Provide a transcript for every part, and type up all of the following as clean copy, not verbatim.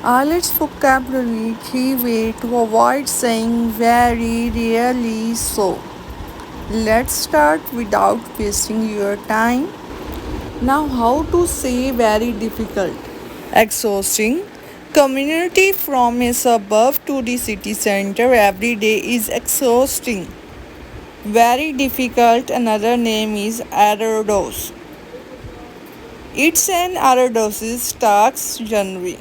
Let's vocabulary key way to avoid saying very rarely so. Let's start without wasting your time. Now, how to say very difficult? Exhausting. Community from a suburb to the city center every day is exhausting. Very difficult. Another name is error dose. It's an error dose starts January.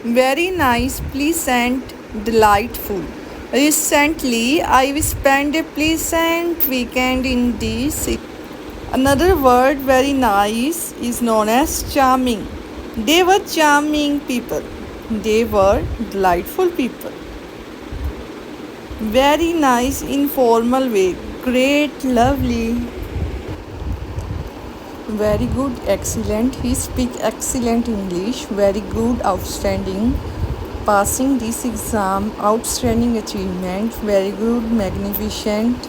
Very nice, pleasant, delightful. Recently, I spent a pleasant weekend in the city. Another word very nice is known as charming. They were charming people. They were delightful people. Very nice, informal way. Great, lovely. Very good, excellent. He speak excellent English. Very good, outstanding. Passing this exam, outstanding achievement. Very good, magnificent.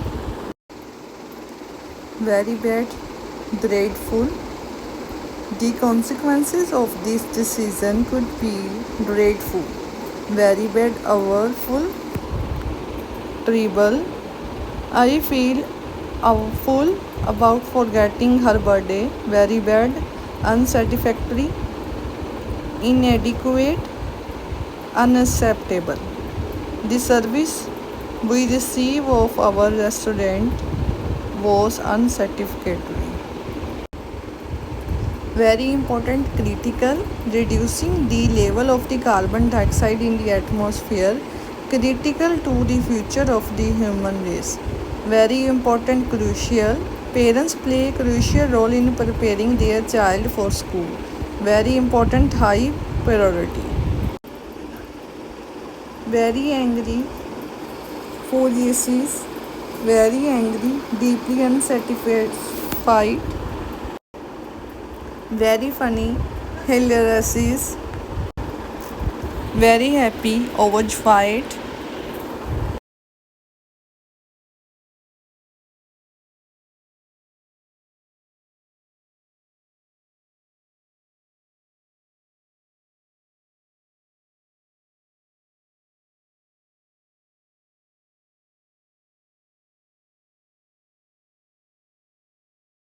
Very bad, dreadful. The consequences of this decision could be dreadful. Very bad, awful, terrible. I feel awful about forgetting her birthday. Very bad, unsatisfactory, inadequate, unacceptable. The service we receive of our restaurant was unsatisfactory. Very important, critical, reducing the level of the carbon dioxide in the atmosphere, critical to the future of the human race. Very important, crucial, parents play a crucial role in preparing their child for school. Very important, high priority. Very angry, furious, very angry, deeply unsatisfied, very funny, hilarious, very happy, overjoyed,